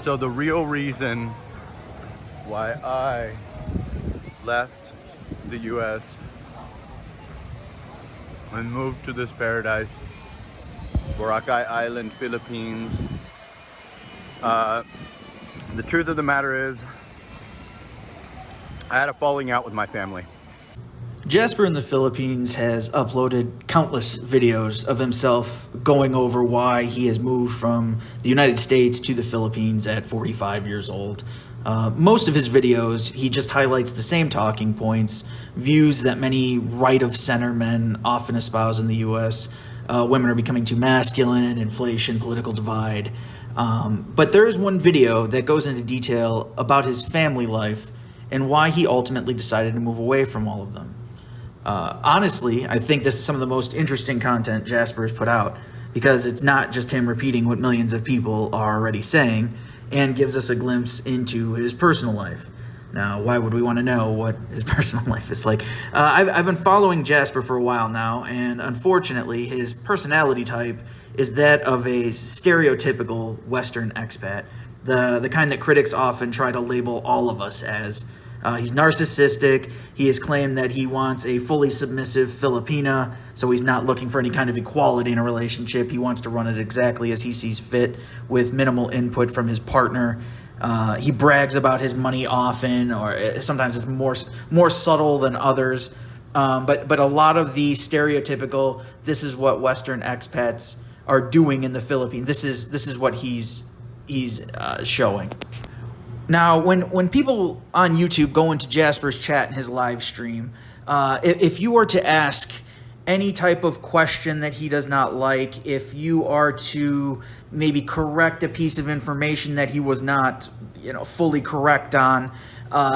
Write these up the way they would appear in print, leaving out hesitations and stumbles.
So the real reason why I left the US and moved to this paradise, Boracay Island, Philippines. The truth of the matter is, I had a falling out with my family. Jasper in the Philippines has uploaded countless videos of himself going over why he has moved from the United States to the Philippines at 45 years old. Most of his videos, he just highlights the same talking points, views that many right-of-center men often espouse in the U.S. Women are becoming too masculine, inflation, political divide. But there is one video that goes into detail about his family life and why he ultimately decided to move away from all of them. Honestly, I think this is some of the most interesting content Jasper has put out, because it's not just him repeating what millions of people are already saying, and gives us a glimpse into his personal life. Now, why would we want to know what his personal life is like? I've been following Jasper for a while now, and unfortunately, his personality type is that of a stereotypical Western expat, the kind that critics often try to label all of us as. He's narcissistic. He has claimed that he wants a fully submissive Filipina, so he's not looking for any kind of equality in a relationship. He wants to run it exactly as he sees fit, with minimal input from his partner. He brags about his money often, or sometimes it's more subtle than others. But a lot of the stereotypical, this is what Western expats are doing in the Philippines. This is what he's showing. Now, when people on YouTube go into Jasper's chat and his live stream, if you were to ask any type of question that he does not like, if you are to maybe correct a piece of information that he was not, fully correct on,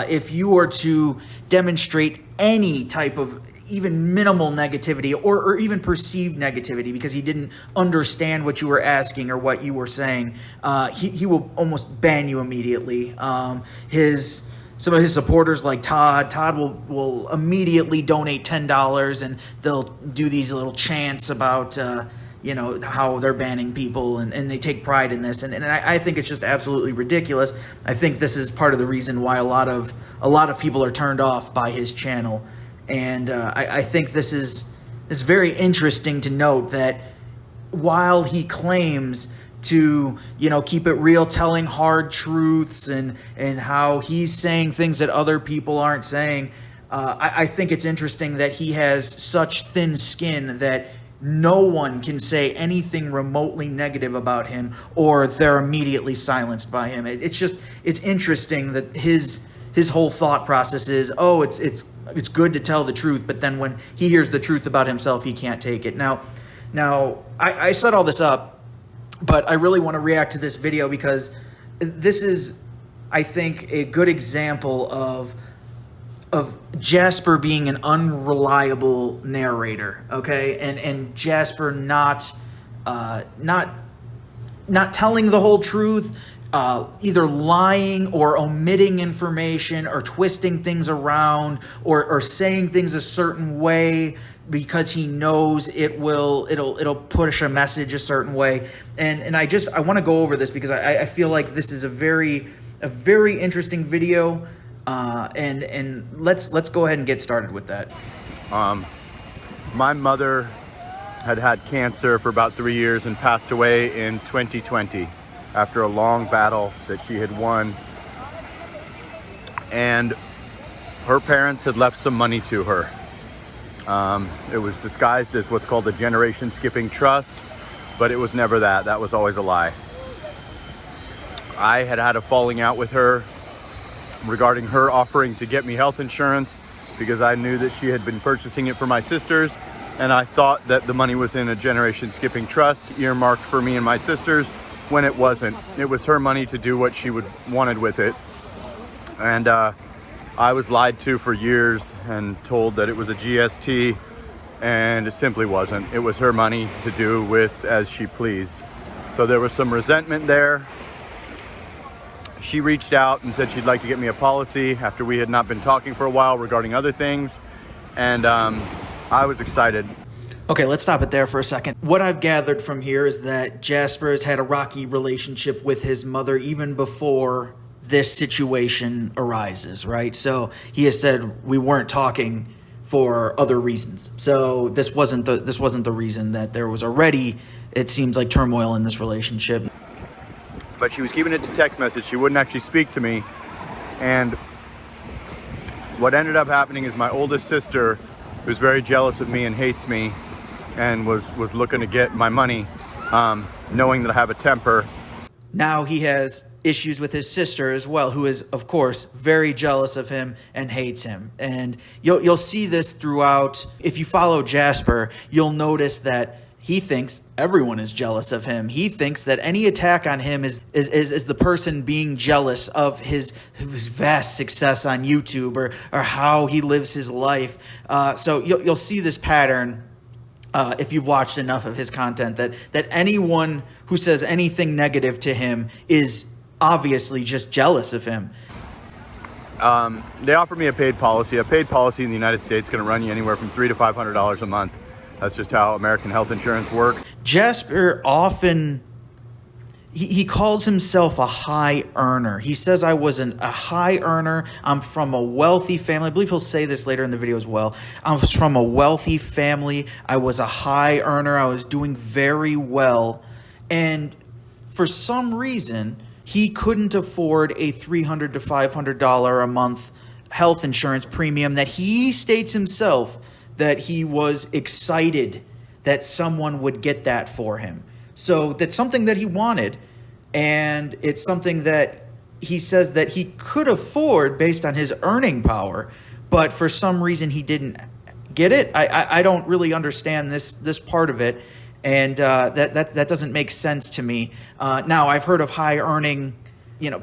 if you were to demonstrate any type of even minimal negativity or even perceived negativity because he didn't understand what you were asking or what you were saying, he will almost ban you immediately. Some of his supporters like Todd will immediately donate $10, and they'll do these little chants about how they're banning people, and they take pride in this, and I think it's just absolutely ridiculous. I think this is part of the reason why a lot of people are turned off by his channel. And I think this is very interesting to note that while he claims to, keep it real, telling hard truths and how he's saying things that other people aren't saying, I think it's interesting that he has such thin skin that no one can say anything remotely negative about him, or they're immediately silenced by him. It's interesting that his whole thought process is, it's good to tell the truth, but then when he hears the truth about himself, he can't take it. Now, I set all this up, but I really want to react to this video because this is, I think, a good example of Jasper being an unreliable narrator, okay, and Jasper not telling the whole truth. Either lying or omitting information or twisting things around or saying things a certain way because he knows it'll push a message a certain way. And I want to go over this because I feel like this is a very interesting video. And let's go ahead and get started with that. My mother had cancer for about 3 years and passed away in 2020. After a long battle that she had won. And her parents had left some money to her. It was disguised as what's called a generation skipping trust, but it was never that. That was always a lie. I had a falling out with her regarding her offering to get me health insurance because I knew that she had been purchasing it for my sisters, and I thought that the money was in a generation skipping trust earmarked for me and my sisters, when it wasn't. It was her money to do what she wanted with it. And I was lied to for years and told that it was a GST, and it simply wasn't. It was her money to do with as she pleased. So there was some resentment there. She reached out and said she'd like to get me a policy after we had not been talking for a while regarding other things. And I was excited. Okay, let's stop it there for a second. What I've gathered from here is that Jasper has had a rocky relationship with his mother even before this situation arises, right? So he has said we weren't talking for other reasons. So this wasn't the reason. That there was already, it seems like, turmoil in this relationship. But she was keeping it to text message. She wouldn't actually speak to me. And what ended up happening is my oldest sister, who's very jealous of me and hates me, and was looking to get my money, knowing that I have a temper. Now he has issues with his sister as well, who is, of course, very jealous of him and hates him. And you'll see this throughout. If you follow Jasper, you'll notice that he thinks everyone is jealous of him. He thinks that any attack on him is the person being jealous of his vast success on YouTube or how he lives his life. So you'll see this pattern if you've watched enough of his content, that anyone who says anything negative to him is obviously just jealous of him. They offered me a paid policy. A paid policy in the United States is going to run you anywhere from $300 to $500 a month. That's just how American health insurance works. Jasper often, he calls himself a high earner. He says, I wasn't a high earner. I'm from a wealthy family. I believe he'll say this later in the video as well. I was from a wealthy family. I was a high earner. I was doing very well. And for some reason, he couldn't afford a $300 to $500 a month health insurance premium that he states himself that he was excited that someone would get that for him. So that's something that he wanted, and it's something that he says that he could afford based on his earning power, but for some reason he didn't get it. I don't really understand this part of it, and that doesn't make sense to me. Now, I've heard of high earning,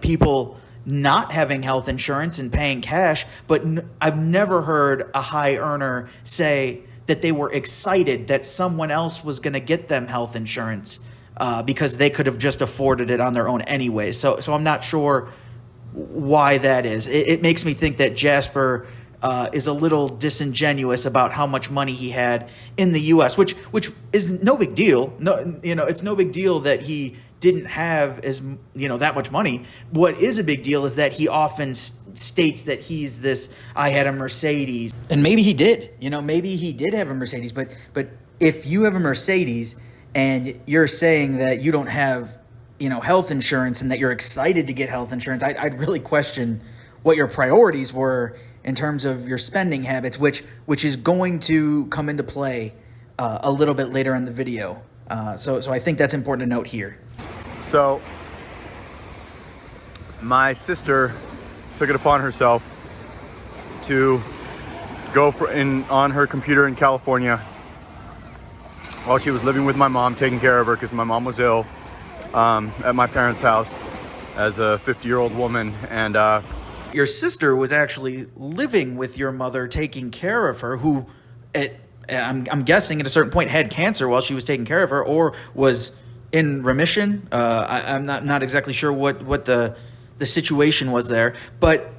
people not having health insurance and paying cash, but I've never heard a high earner say that they were excited that someone else was going to get them health insurance because they could have just afforded it on their own anyway. So I'm not sure why that is. It makes me think that Jasper is a little disingenuous about how much money he had in the U.S., which is no big deal. No, it's no big deal that he didn't have that much money. What is a big deal is that he often states that he's this, I had a Mercedes. And maybe he did, maybe he did have a Mercedes, but if you have a Mercedes and you're saying that you don't have, health insurance and that you're excited to get health insurance, I'd really question what your priorities were in terms of your spending habits, which is going to come into play a little bit later in the video. So I think that's important to note here. So my sister took it upon herself to go on her computer in California while she was living with my mom, taking care of her because my mom was ill, at my parents' house as a 50-year-old woman. And your sister was actually living with your mother, taking care of her, who I'm guessing at a certain point had cancer while she was taking care of her, or was in remission. I'm not exactly sure what the situation was there, but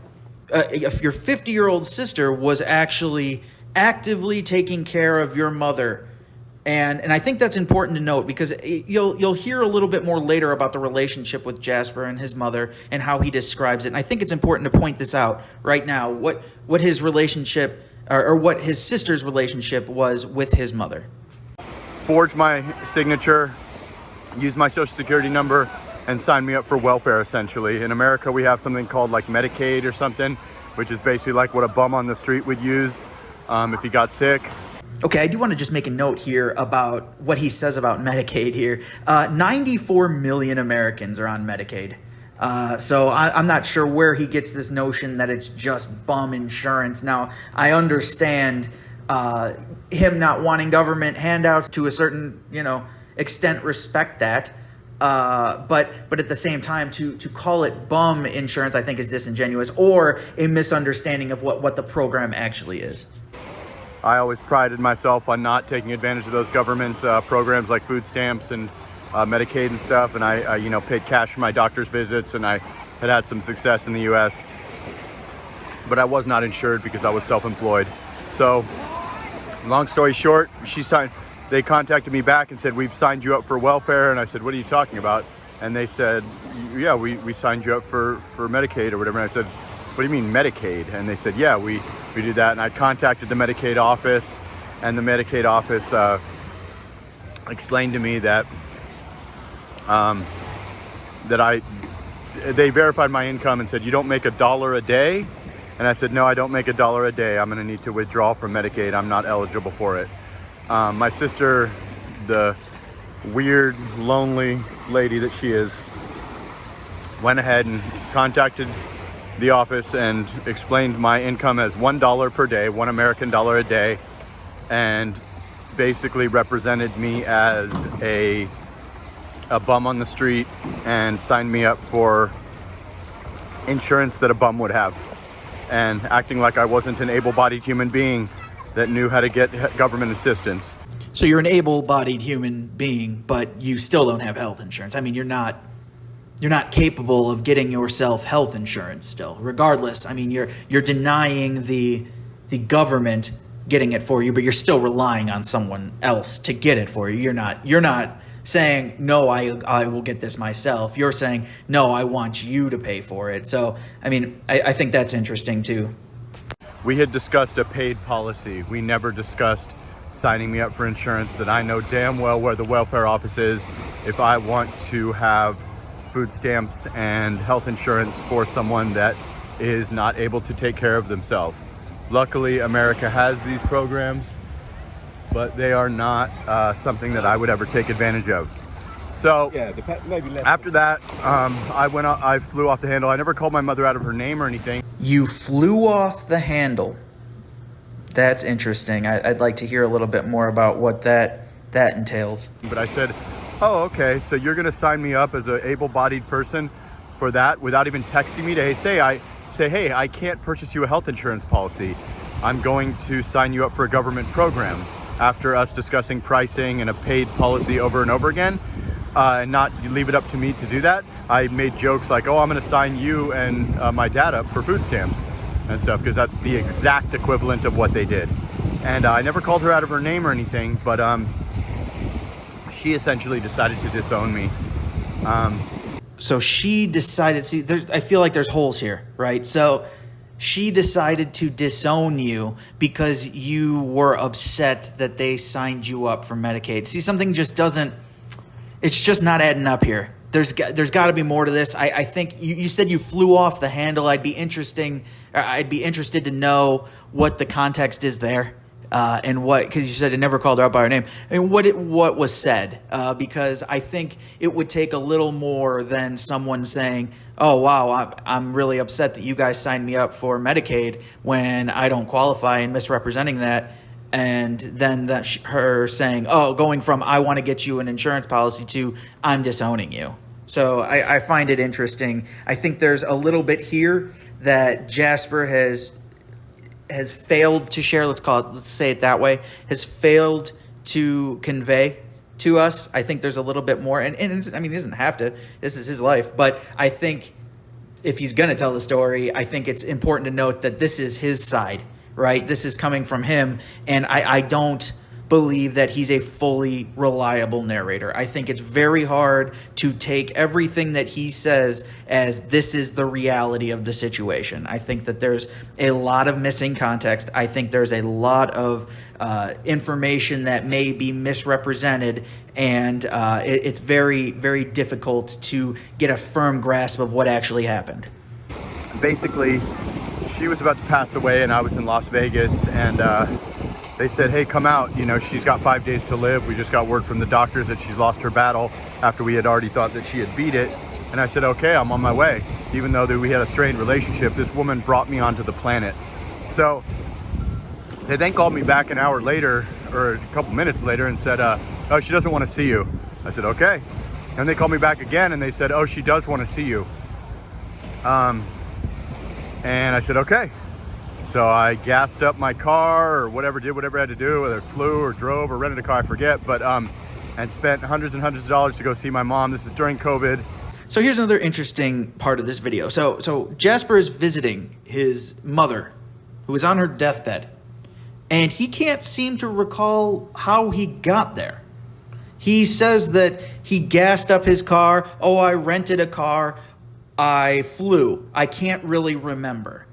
if your 50-year-old sister was actually actively taking care of your mother, and I think that's important to note because you'll hear a little bit more later about the relationship with Jasper and his mother and how he describes it. And I think it's important to point this out right now, what his relationship or what his sister's relationship was with his mother. Forged my signature, used my social security number, and signed me up for welfare, essentially. In America, we have something called like Medicaid or something, which is basically like what a bum on the street would use if he got sick. Okay, I do want to just make a note here about what he says about Medicaid here. 94 million Americans are on Medicaid. So I'm not sure where he gets this notion that it's just bum insurance. Now, I understand him not wanting government handouts to a certain, extent, respect that. But at the same time, to call it bum insurance, I think is disingenuous or a misunderstanding of what the program actually is. I always prided myself on not taking advantage of those government programs like food stamps and Medicaid and stuff. And I paid cash for my doctor's visits, and I had some success in the U.S. But I was not insured because I was self-employed. So long story short, she signed they contacted me back and said, we've signed you up for welfare. And I said, what are you talking about? And they said, yeah, we signed you up for Medicaid or whatever. And I said, what do you mean Medicaid? And they said, yeah, we do that. And I contacted the Medicaid office, and the Medicaid office explained to me that they verified my income and said, you don't make $1 a day? And I said, no, I don't make $1 a day. I'm gonna need to withdraw from Medicaid. I'm not eligible for it. My sister, the weird, lonely lady that she is, went ahead and contacted the office and explained my income as $1 per day, $1 American dollar a day, and basically represented me as a bum on the street and signed me up for insurance that a bum would have, and acting like I wasn't an able-bodied human being that knew how to get government assistance. So you're an able-bodied human being, but you still don't have health insurance. I mean, you're not capable of getting yourself health insurance still. Regardless, I mean, you're denying the government getting it for you, but you're still relying on someone else to get it for you. You're not saying, no, I will get this myself. You're saying, no, I want you to pay for it. So, I mean, I think that's interesting too. We had discussed a paid policy. We never discussed signing me up for insurance that I know damn well where the welfare office is if I want to have food stamps and health insurance for someone that is not able to take care of themselves. Luckily, America has these programs, but they are not something that I would ever take advantage of. So after that, I flew off the handle. I never called my mother out of her name or anything. You flew off the handle. That's interesting. I'd like to hear a little bit more about what that entails. But I said, oh, okay, so you're gonna sign me up as an able-bodied person for that without even texting me to say, hey, I can't purchase you a health insurance policy. I'm going to sign you up for a government program, after us discussing pricing and a paid policy over and over again, and not leave it up to me to do that. I made jokes like, oh, I'm gonna sign you and my dad up for food stamps and stuff, because that's the exact equivalent of what they did. And I never called her out of her name or anything, but she essentially decided to disown me. So she decided, I feel like there's holes here, right? So she decided to disown you because you were upset that they signed you up for Medicaid. See, something just doesn't, it's just not adding up here. There's got to be more to this. I think you said you flew off the handle. I'd be interested to know what the context is there. And what, because you said it never called her out by her name. I mean, what was said? Because I think it would take a little more than someone saying, "Oh wow, I'm really upset that you guys signed me up for Medicaid when I don't qualify," and misrepresenting that, and then her saying, "Oh, going from I want to get you an insurance policy to I'm disowning you." So I find it interesting. I think there's a little bit here that Jasper has failed to share, let's say it that way, has failed to convey to us. I think there's a little bit more, and I mean, he doesn't have to, this is his life, but I think if he's going to tell the story, I think it's important to note that this is his side, right? This is coming from him, and I don't believe that he's a fully reliable narrator. I think it's very hard to take everything that he says as this is the reality of the situation. I think that there's a lot of missing context. I think there's a lot of information that may be misrepresented, and it's very, very difficult to get a firm grasp of what actually happened. Basically, she was about to pass away, and I was in Las Vegas, and they said, hey, come out, you know, she's got 5 days to live. We just got word from the doctors that she's lost her battle after we had already thought that she had beat it. And I said, okay, I'm on my way. Even though that we had a strained relationship, this woman brought me onto the planet. So they then called me back an hour later, or a couple minutes later, and said, oh, she doesn't want to see you. I said, okay. And they called me back again, and they said, oh, she does want to see you. And I said, okay. So I gassed up my car or whatever I had to do, whether it flew or drove or rented a car, I forget, but and spent hundreds and hundreds of dollars to go see my mom. This is during COVID. So here's another interesting part of this video. So Jasper is visiting his mother, who is on her deathbed, and he can't seem to recall how he got there. He says that he gassed up his car. Oh, I rented a car. I flew. I can't really remember.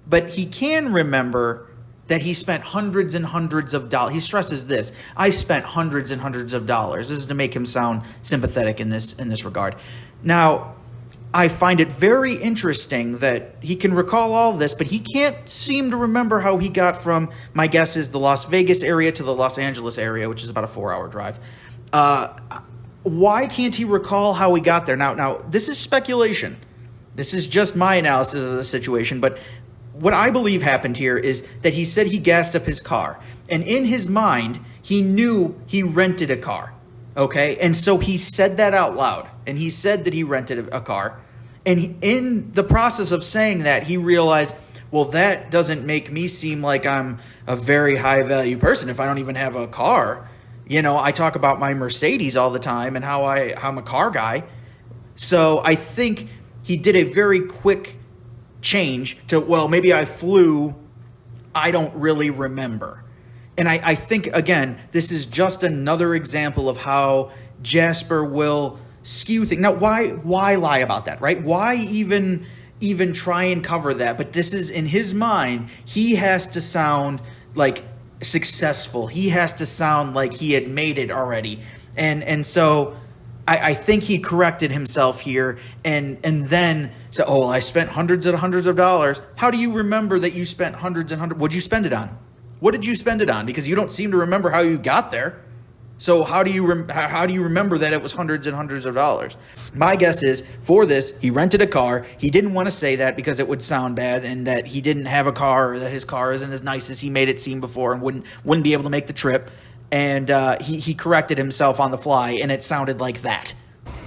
But he can remember that he spent hundreds and hundreds of dollars. He stresses this. I spent hundreds and hundreds of dollars. This is to make him sound sympathetic in this regard. Now, I find it very interesting that he can recall all this, but he can't seem to remember how he got from, my guess is, the Las Vegas area to the Los Angeles area, which is about a 4-hour drive. Why can't he recall how he got there? Now, this is speculation. This is just my analysis of the situation, but what I believe happened here is that he said he gassed up his car, and in his mind, he knew he rented a car, okay? And so he said that out loud, and he said that he rented a car, and in the process of saying that, he realized, well, that doesn't make me seem like I'm a very high-value person if I don't even have a car. You know, I talk about my Mercedes all the time and how I'm a car guy. So I think he did a very quick change to, well, maybe I flew, I don't really remember. And I think, again, this is just another example of how Jasper will skew things. Now, why lie about that, right? Why even try and cover that? But this is, in his mind, he has to sound like successful. He has to sound like he had made it already. And so I think he corrected himself here and then said, oh, I spent hundreds and hundreds of dollars. How do you remember that you spent hundreds and hundreds? What'd you spend it on? What did you spend it on? Because you don't seem to remember how you got there. So how do you remember that it was hundreds and hundreds of dollars? My guess is, for this, he rented a car. He didn't want to say that because it would sound bad, and that he didn't have a car, or that his car isn't as nice as he made it seem before, and wouldn't be able to make the trip. And he corrected himself on the fly, and it sounded like that.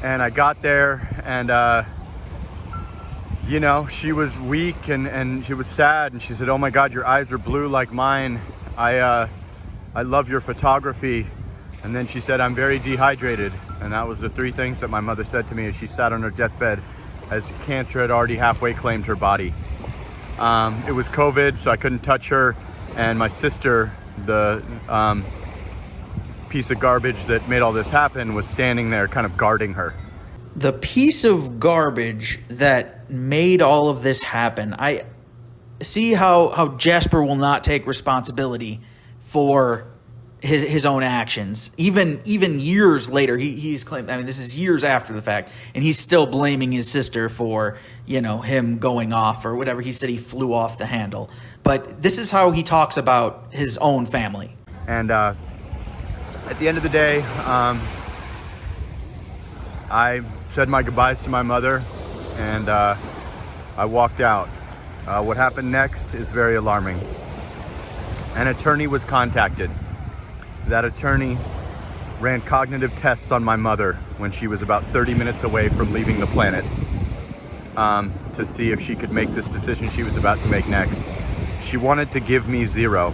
And I got there, and you know, she was weak and she was sad, and she said, "Oh my God, your eyes are blue like mine. I love your photography." And then she said, "I'm very dehydrated." And that was the 3 things that my mother said to me as she sat on her deathbed, as cancer had already halfway claimed her body. It was COVID, so I couldn't touch her. And my sister, the piece of garbage that made all this happen, was standing there kind of guarding her. The piece of garbage that made all of this happen, I see how Jasper will not take responsibility for his own actions. Even years later, he's claimed, I mean, this is years after the fact, and he's still blaming his sister for, you know, him going off or whatever. He said he flew off the handle. But this is how he talks about his own family. And at the end of the day, I said my goodbyes to my mother, and I walked out. What happened next is very alarming. An attorney was contacted. That attorney ran cognitive tests on my mother when she was about 30 minutes away from leaving the planet, to see if she could make this decision she was about to make next. She wanted to give me 0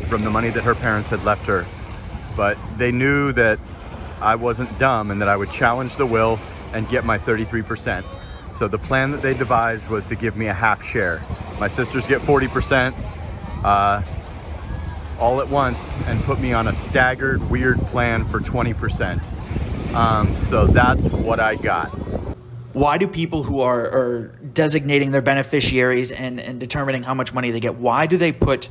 from the money that her parents had left her, but they knew that I wasn't dumb and that I would challenge the will and get my 33%. So the plan that they devised was to give me a half share. My sisters get 40%. All at once, and put me on a staggered, weird plan for 20%. So that's what I got. Why do people who are designating their beneficiaries and determining how much money they get, why do they put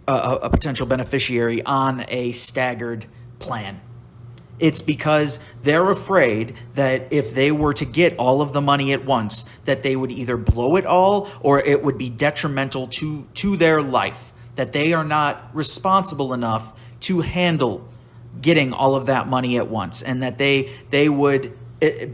a potential beneficiary on a staggered plan? It's because they're afraid that if they were to get all of the money at once, that they would either blow it all or it would be detrimental to their life. That they are not responsible enough to handle getting all of that money at once, and that they would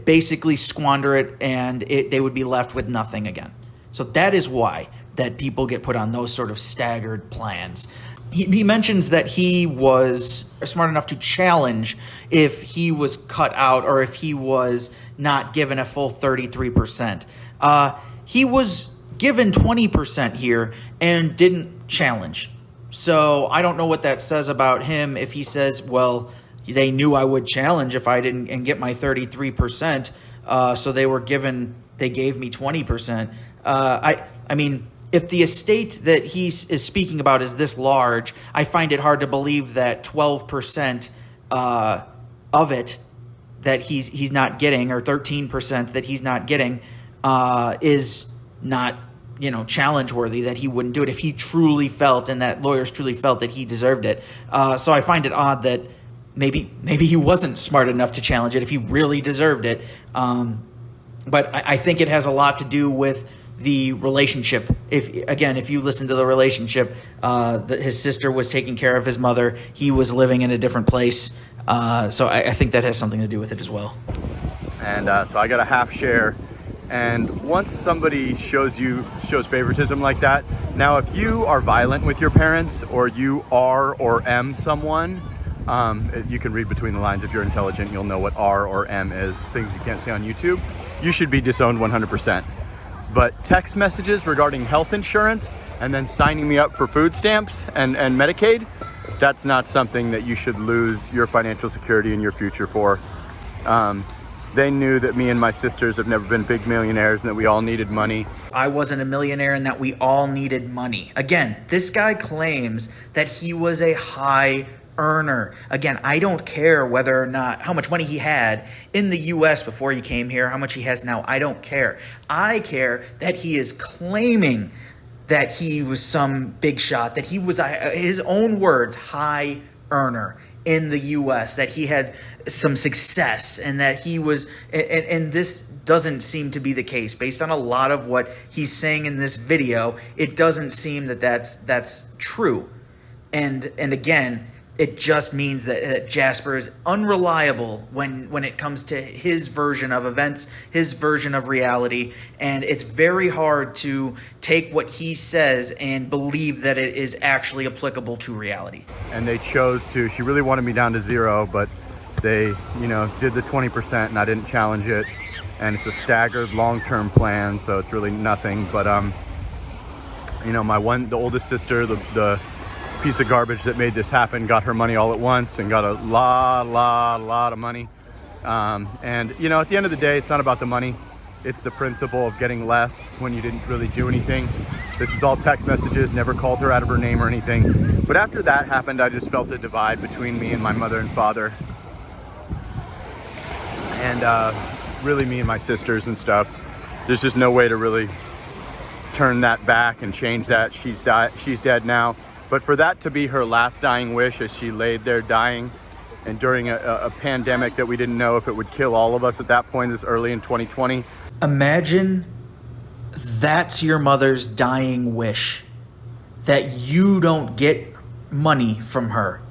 basically squander it, and they would be left with nothing again. So that is why that people get put on those sort of staggered plans. He mentions that he was smart enough to challenge if he was cut out or if he was not given a full 33%. He was given 20% here and didn't challenge. So I don't know what that says about him. If he says, well, they knew I would challenge if I didn't and get my 33%, so they gave me 20%. I mean, if the estate that he is speaking about is this large, I find it hard to believe that 12% of it that he's not getting, or 13% that he's not getting, is not, challenge worthy, that he wouldn't do it if he truly felt, and that lawyers truly felt, that he deserved it. So I find it odd that maybe he wasn't smart enough to challenge it if he really deserved it. But I think it has a lot to do with the relationship. If you listen to the relationship, his sister was taking care of his mother. He was living in a different place. So I think that has something to do with it as well. And so I got a half share. And once somebody shows favoritism like that, now if you are violent with your parents, or you are or am someone, you can read between the lines. If you're intelligent, you'll know what R or M is, things you can't see on YouTube. You should be disowned 100%. But text messages regarding health insurance and then signing me up for food stamps and Medicaid, that's not something that you should lose your financial security in your future for. They knew that me and my sisters have never been big millionaires and that we all needed money. I wasn't a millionaire and that we all needed money. Again, this guy claims that he was a high earner. Again, I don't care whether or not how much money he had in the US before he came here, how much he has now. I don't care. I care that he is claiming that he was some big shot, that he was, his own words, high earner in the US, that he had some success, and that he was, and this doesn't seem to be the case. Based on a lot of what he's saying in this video, it doesn't seem that that's true. And again, it just means that Jasper is unreliable when it comes to his version of events, his version of reality, and it's very hard to take what he says and believe that it is actually applicable to reality. And they chose to. She really wanted me down to zero, but they, did the 20%, and I didn't challenge it. And it's a staggered long-term plan, so it's really nothing. But the oldest sister, the piece of garbage that made this happen, got her money all at once and got a lot of money. And at the end of the day, it's not about the money. It's the principle of getting less when you didn't really do anything. This is all text messages, never called her out of her name or anything. But after that happened, I just felt a divide between me and my mother and father. And really me and my sisters and stuff. There's just no way to really turn that back and change that. She's dead now. But for that to be her last dying wish as she laid there dying, and during a pandemic that we didn't know if it would kill all of us at that point, this early in 2020. Imagine that's your mother's dying wish, that you don't get money from her.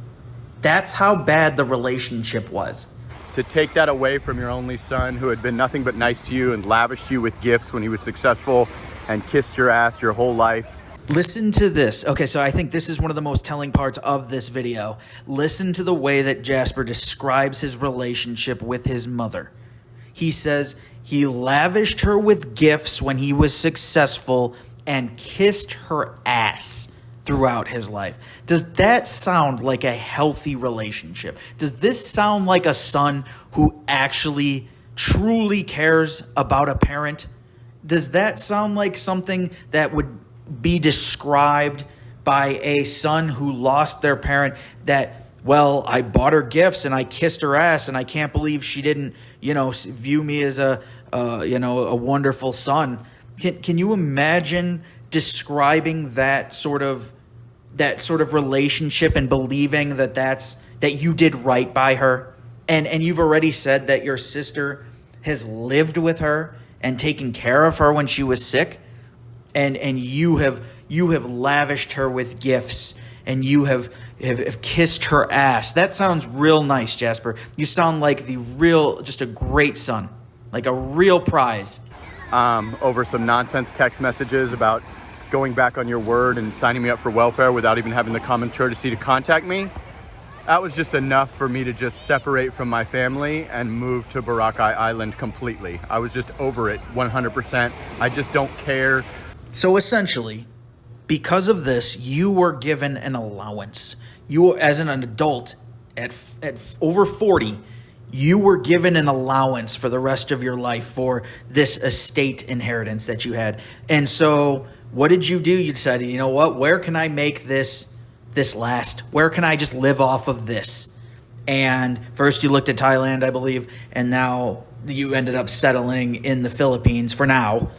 That's how bad the relationship was. To take that away from your only son, who had been nothing but nice to you and lavished you with gifts when he was successful and kissed your ass your whole life. Listen to this. Okay, so I think this is one of the most telling parts of this video. Listen to the way that Jasper describes his relationship with his mother. He says he lavished her with gifts when he was successful and kissed her ass throughout his life. Does that sound like a healthy relationship? Does this sound like a son who actually truly cares about a parent? Does that sound like something that would be described by a son who lost their parent, that, well, I bought her gifts and I kissed her ass and I can't believe she didn't, view me as a wonderful son? Can you imagine describing that sort of relationship and believing that you did right by her? And you've already said that your sister has lived with her and taken care of her when she was sick. And you have lavished her with gifts, and you have kissed her ass. That sounds real nice, Jasper. You sound like just a great son, like a real prize. Over some nonsense text messages about going back on your word and signing me up for welfare without even having the common courtesy to contact me. That was just enough for me to just separate from my family and move to Boracay Island completely. I was just over it 100%. I just don't care. So essentially, because of this, you were given an allowance. You, as an adult at over 40, you were given an allowance for the rest of your life for this estate inheritance that you had. And so what did you do? You decided, you know what, where can I make this last? Where can I just live off of this? And first you looked at Thailand, I believe, and now you ended up settling in the Philippines for now.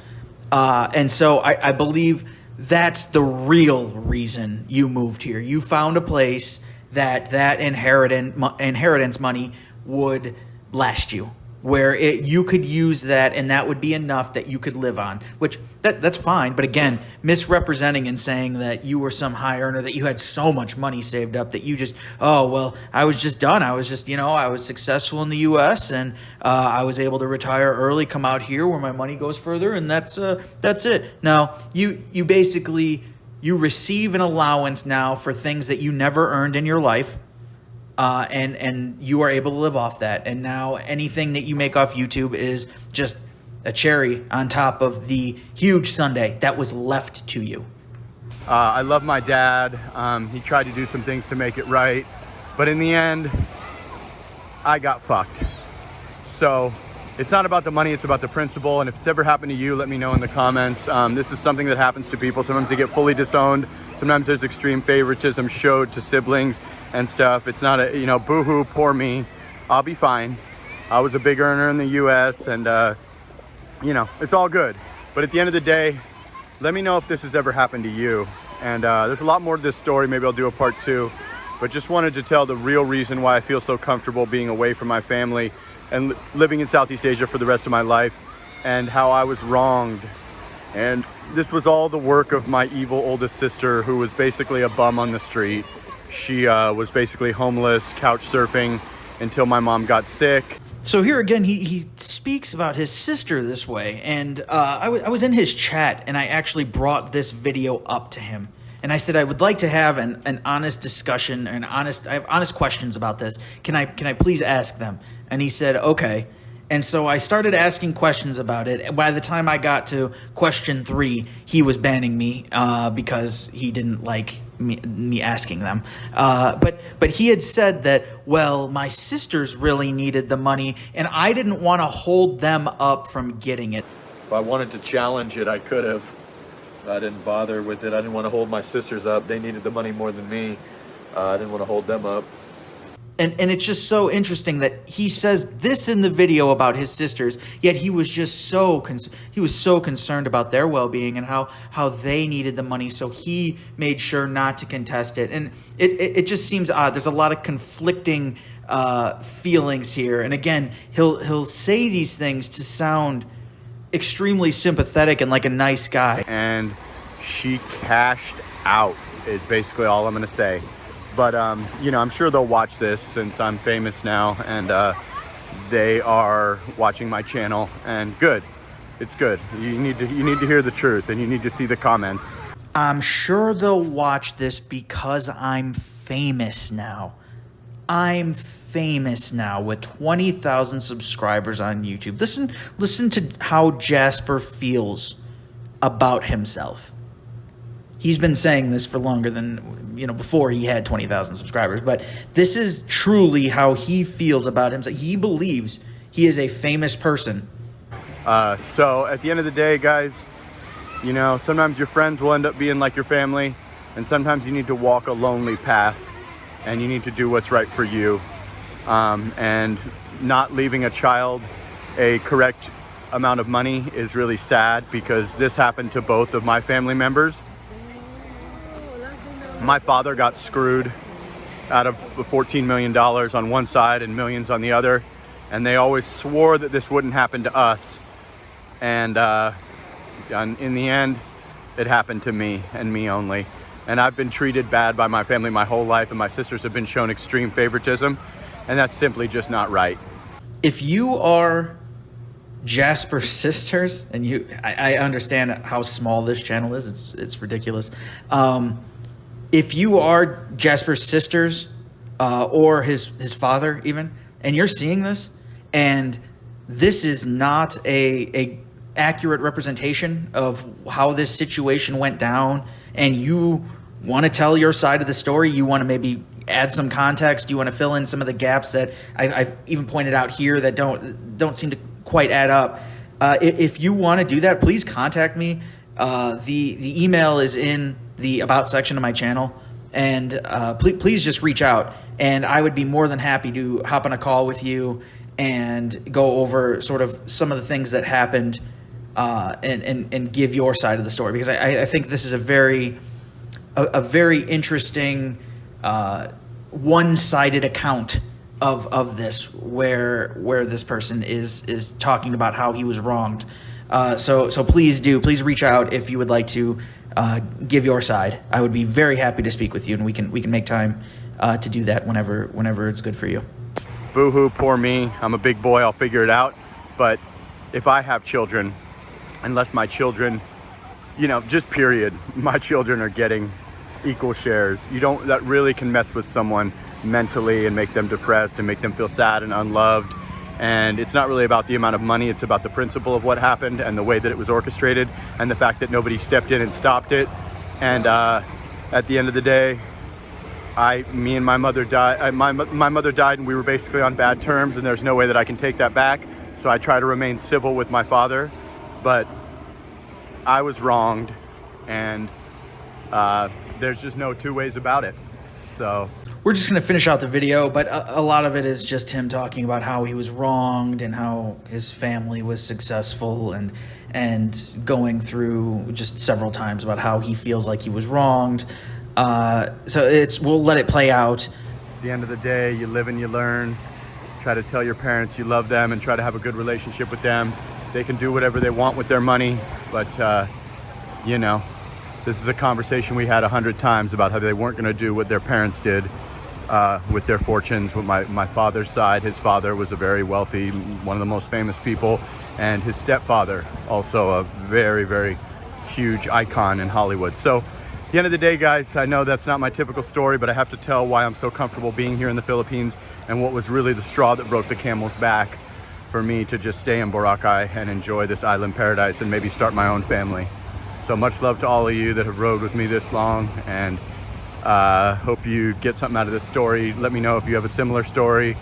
And so I believe that's the real reason you moved here. You found a place that inheritance money would last you, where you could use that, and that would be enough that you could live on, which that's fine. But again, misrepresenting and saying that you were some high earner, that you had so much money saved up that you just, oh, well, I was just done. I was just, I was successful in the U.S. and I was able to retire early, come out here where my money goes further, and that's it. Now, you basically, you receive an allowance now for things that you never earned in your life. And you are able to live off that. And now anything that you make off YouTube is just a cherry on top of the huge sundae that was left to you. I love my dad. He tried to do some things to make it right, but in the end, I got fucked. So it's not about the money, it's about the principle. And if it's ever happened to you, let me know in the comments. This is something that happens to people. Sometimes they get fully disowned. Sometimes there's extreme favoritism showed to siblings and stuff. It's not a, boo-hoo, poor me. I'll be fine. I was a big earner in the US and, it's all good. But at the end of the day, let me know if this has ever happened to you. And there's a lot more to this story. Maybe I'll do a part 2. But just wanted to tell the real reason why I feel so comfortable being away from my family and living in Southeast Asia for the rest of my life, and how I was wronged. And this was all the work of my evil oldest sister, who was basically a bum on the street. She was basically homeless, couch surfing until my mom got sick. So here again, he speaks about his sister this way. And I was in his chat, and I actually brought this video up to him. And I said, I would like to have an honest discussion, I have honest questions about this. Can I please ask them? And he said, okay. And so I started asking questions about it. And by the time I got to question 3, he was banning me because he didn't like me asking them. But he had said that, well, my sisters really needed the money, and I didn't want to hold them up from getting it. If I wanted to challenge it, I could have. I didn't bother with it. I didn't want to hold my sisters up. They needed the money more than me. I didn't want to hold them up. And it's just so interesting that he says this in the video about his sisters, yet he was just so concerned about their well-being and how they needed the money, so he made sure not to contest it. And it just seems odd. There's a lot of conflicting feelings here. And again, he'll say these things to sound extremely sympathetic and like a nice guy. And she cashed out is basically all I'm going to say. But, I'm sure they'll watch this since I'm famous now, and they are watching my channel, and good. It's good. You need to hear the truth, and you need to see the comments. I'm sure they'll watch this because I'm famous now. I'm famous now with 20,000 subscribers on YouTube. Listen to how Jasper feels about himself. He's been saying this for longer than, before he had 20,000 subscribers. But this is truly how he feels about himself. He believes he is a famous person. So at the end of the day, guys, sometimes your friends will end up being like your family. And sometimes you need to walk a lonely path. And you need to do what's right for you. And not leaving a child a correct amount of money is really sad, because this happened to both of my family members. My father got screwed out of $14 million on one side and millions on the other. And they always swore that this wouldn't happen to us. And in the end, it happened to me and me only. And I've been treated bad by my family my whole life, and my sisters have been shown extreme favoritism. And that's simply just not right. If you are Jasper's sisters, and I understand how small this channel is, it's ridiculous. If you are Jasper's sisters or his father even, and you're seeing this, and this is not a accurate representation of how this situation went down, and you want to tell your side of the story, you want to maybe add some context, you want to fill in some of the gaps that I've even pointed out here that don't seem to quite add up. If you want to do that, please contact me. The email is in the About section of my channel, and please just reach out, and I would be more than happy to hop on a call with you and go over sort of some of the things that happened, and give your side of the story, because I think this is a very interesting one-sided account of this, where this person is talking about how he was wronged. So please reach out if you would like to give your side. I would be very happy to speak with you, and we can make time to do that whenever it's good for you. Boo-hoo, poor me. I'm a big boy, I'll figure it out. But if I have children, unless my children, just period, my children are getting equal shares. That really can mess with someone mentally and make them depressed and make them feel sad and unloved. And it's not really about the amount of money, it's about the principle of what happened and the way that it was orchestrated and the fact that nobody stepped in and stopped it. And at the end of the day, me and my mother died. My mother died, and we were basically on bad terms, and there's no way that I can take that back. So I try to remain civil with my father, but I was wronged, and there's just no two ways about it. So we're just going to finish out the video, but a lot of it is just him talking about how he was wronged and how his family was successful, and going through just several times about how he feels like he was wronged. So we'll let it play out. At the end of the day, you live and you learn. Try to tell your parents you love them and try to have a good relationship with them. They can do whatever they want with their money, but this is a conversation we had 100 times about how they weren't going to do what their parents did with their fortunes. With my father's side, his father was a very wealthy, one of the most famous people, and his stepfather, also a very, very huge icon in Hollywood. So at the end of the day, guys, I know that's not my typical story, but I have to tell why I'm so comfortable being here in the Philippines and what was really the straw that broke the camel's back for me to just stay in Boracay and enjoy this island paradise and maybe start my own family. So much love to all of you that have rode with me this long, and hope you get something out of this story. Let me know if you have a similar story,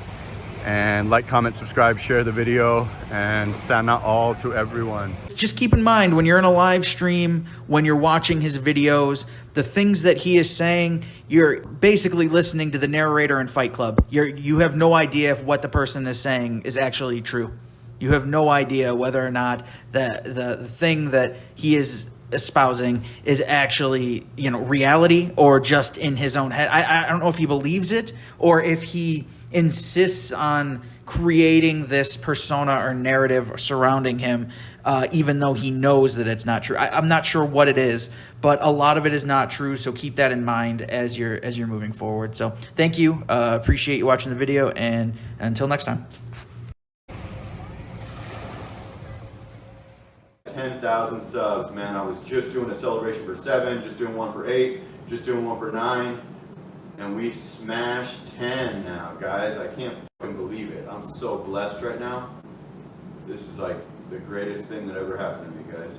and like, comment, subscribe, share the video, and sana all to everyone. Just keep in mind, when you're in a live stream, when you're watching his videos, the things that he is saying, you're basically listening to the narrator in Fight Club. You have no idea if what the person is saying is actually true. You have no idea whether or not the thing that he is espousing is actually, reality or just in his own head. I don't know if he believes it or if he insists on creating this persona or narrative surrounding him, even though he knows that it's not true. I'm not sure what it is, but a lot of it is not true. So keep that in mind as you're moving forward. So thank you. Appreciate you watching the video, and until next time. 10,000 subs, man. I was just doing a celebration for 7, just doing one for 8, just doing one for 9, and we smashed 10 now, guys. I can't fucking believe it. I'm so blessed right now. This is like the greatest thing that ever happened to me, guys.